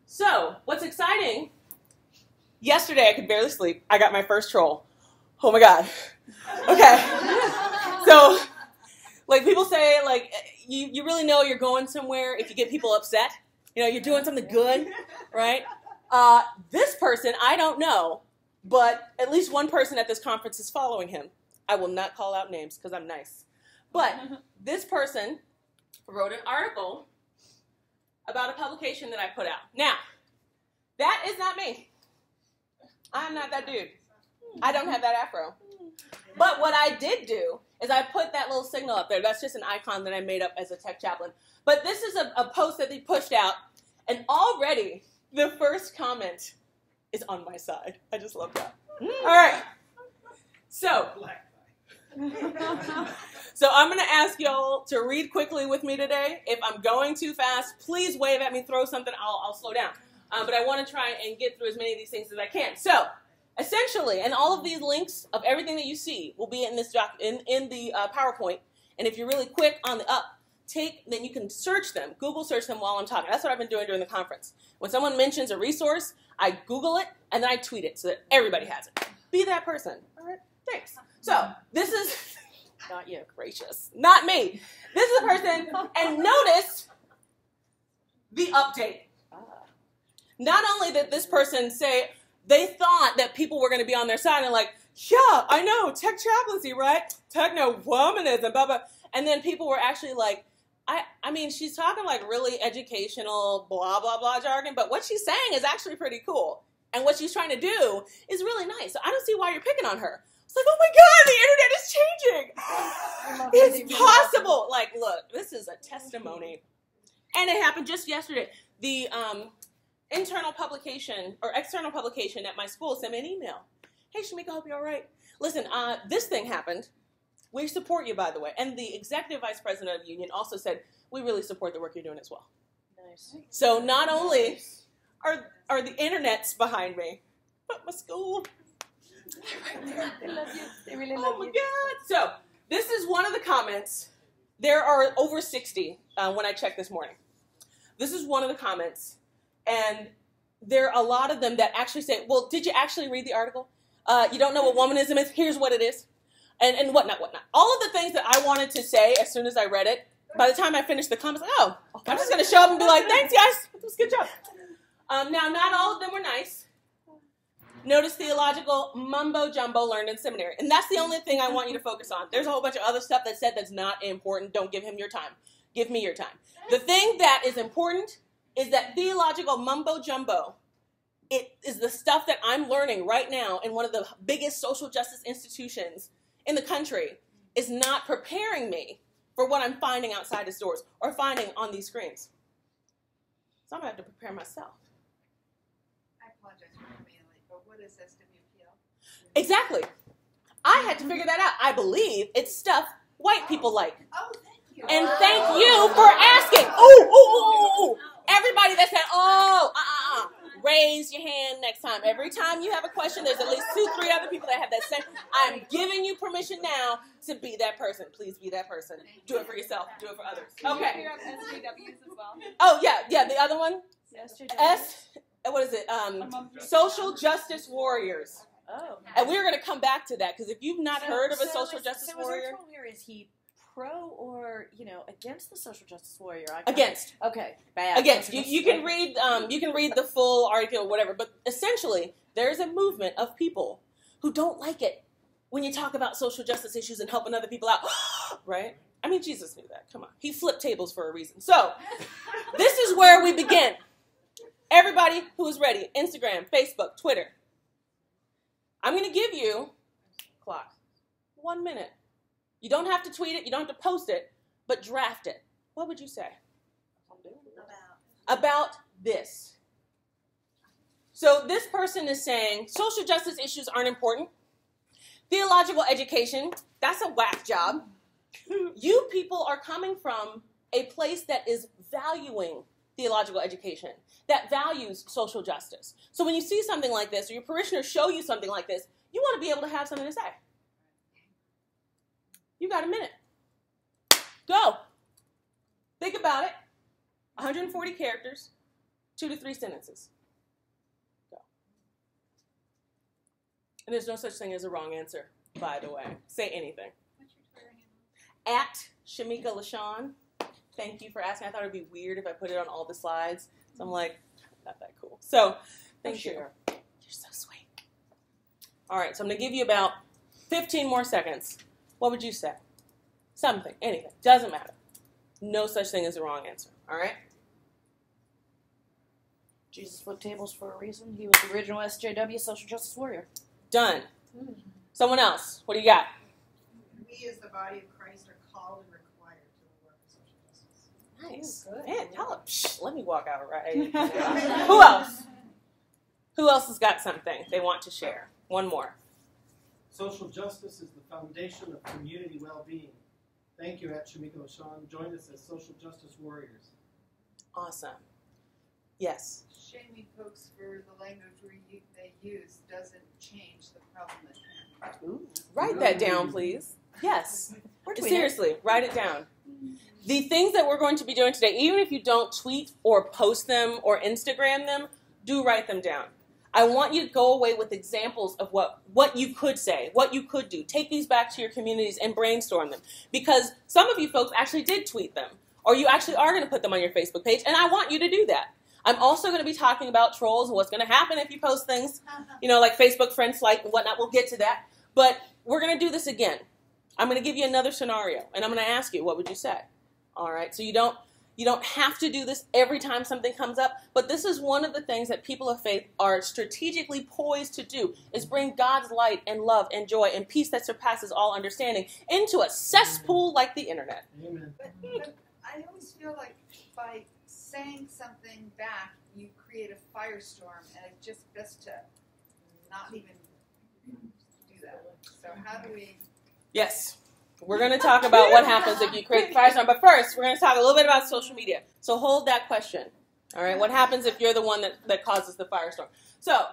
So, what's exciting, yesterday I could barely sleep. I got my first troll. Oh my God. Okay. So, like people say, like, you really know you're going somewhere if you get people upset. You know, you're doing something good, right? This person, I don't know, but at least one person at this conference is following him. I will not call out names because I'm nice. But this person wrote an article about a publication that I put out. Now, that is not me. I'm not that dude. I don't have that afro. But what I did do is I put that little signal up there. That's just an icon that I made up as a tech chaplain. But this is a post that they pushed out, and already the first comment is on my side. I just love that. All right. So I'm going to ask y'all to read quickly with me today. If I'm going too fast, please wave at me, throw something, I'll slow down. But I want to try and get through as many of these things as I can. So, essentially, and all of these links of everything that you see will be in this in the PowerPoint. And if you're really quick on the up, then you can search them, Google search them while I'm talking. That's what I've been doing during the conference. When someone mentions a resource, I Google it, and then I tweet it so that everybody has it. Be that person. All right? Thanks. So, this is, not you, gracious, not me. This is a person, and notice the update. Not only did this person say, they thought that people were going to be on their side and like, yeah, I know, tech chaplaincy, right? Techno-womanism, blah, blah. And then people were actually like, I mean, she's talking like really educational, blah, blah, blah jargon, but what she's saying is actually pretty cool. And what she's trying to do is really nice. So I don't see why you're picking on her. It's like, oh my God, the internet is changing. It's possible. Like, look, this is a testimony. And it happened just yesterday. The internal publication or external publication at my school sent me an email. Hey, Shamika, hope you're all right. Listen, this thing happened. We support you, by the way. And the executive vice president of the union also said, we really support the work you're doing as well. Nice. So not only are the internets behind me, but my school. They love you. They really love you. Oh my God. So this is one of the comments. There are over 60 when I checked this morning. This is one of the comments. And there are a lot of them that actually say, well, did you actually read the article? You don't know what womanism is? Here's what it is. And whatnot, whatnot. All of the things that I wanted to say as soon as I read it, by the time I finished the comments, like, oh, I'm just going to show up and be like, thanks, guys. That was a good job. Now, not all of them were nice. Notice theological mumbo-jumbo learned in seminary. And that's the only thing I want you to focus on. There's a whole bunch of other stuff that said that's not important. Don't give him your time. Give me your time. The thing that is important is that theological mumbo-jumbo, it is the stuff that I'm learning right now in one of the biggest social justice institutions in the country, is not preparing me for what I'm finding outside the stores or finding on these screens. So I'm going to have to prepare myself. I apologize for coming in late, but what is SWPL? Exactly. I had to figure that out. I believe it's stuff white people like. Oh, thank you. And thank you for asking. Oh. Everybody that said, raise your hand next time. Every time you have a question, there's at least 2-3 other people that have that same. I'm giving you permission now to be that person. Please be that person. Do it for yourself. Do it for others. Okay. Can you hear SJWs as well? Oh, yeah. The other one? SJWs. What is it? Social Justice Warriors. Oh. And we're going to come back to that, because if you've not heard of a social justice warrior. So here, is he pro or, against the social justice warrior? Against. Okay. Bad. Against. You can read the full article or whatever, but essentially there's a movement of people who don't like it when you talk about social justice issues and helping other people out. Right? I mean, Jesus knew that. Come on. He flipped tables for a reason. So, this is where we begin. Everybody who is ready, Instagram, Facebook, Twitter. I'm going to give you, clock, 1 minute. You don't have to tweet it. You don't have to post it, but draft it. What would you say? About this. So this person is saying social justice issues aren't important. Theological education, that's a whack job. You people are coming from a place that is valuing theological education, that values social justice. So when you see something like this, or your parishioners show you something like this, you want to be able to have something to say. You got a minute. Go. Think about it. 140 characters. 2 to 3 sentences. Go. And there's no such thing as a wrong answer, by the way. Say anything. What's your Twitter handle? At Shamika LaShawn. Thank you for asking. I thought it would be weird if I put it on all the slides. So I'm like, not that cool. So, thank you. You're so sweet. All right, so I'm going to give you about 15 more seconds. What would you say? Something, anything. Doesn't matter. No such thing as a wrong answer. All right? Jesus flipped tables for a reason. He was the original SJW social justice warrior. Done. Someone else. What do you got? We as the body of Christ are called and required to the work of social justice. Nice. Good. Man, let me walk out right. Who else? Who else has got something they want to share? One more. Social justice is the foundation of community well-being. Thank you, at Shamika LaShawn. Join us as social justice warriors. Awesome. Yes. Shaming folks for the language they use doesn't change the problem at hand. Ooh. Write that down, please. Yes. We're tweeting. Seriously, write it down. The things that we're going to be doing today, even if you don't tweet or post them or Instagram them, do write them down. I want you to go away with examples of what you could say, what you could do. Take these back to your communities and brainstorm them. Because some of you folks actually did tweet them, or you actually are going to put them on your Facebook page, and I want you to do that. I'm also going to be talking about trolls and what's going to happen if you post things, like Facebook friends like and whatnot. We'll get to that. But we're going to do this again. I'm going to give you another scenario, and I'm going to ask you, what would you say? All right, so you don't have to do this every time something comes up, but this is one of the things that people of faith are strategically poised to do, is bring God's light and love and joy and peace that surpasses all understanding into a cesspool like the internet. Amen. But I always feel like by saying something back, you create a firestorm, and it's just best to not even do that. So how do we... Yes. We're going to talk about what happens if you create the firestorm. But first, we're going to talk a little bit about social media. So hold that question. All right. What happens if you're the one that causes the firestorm? So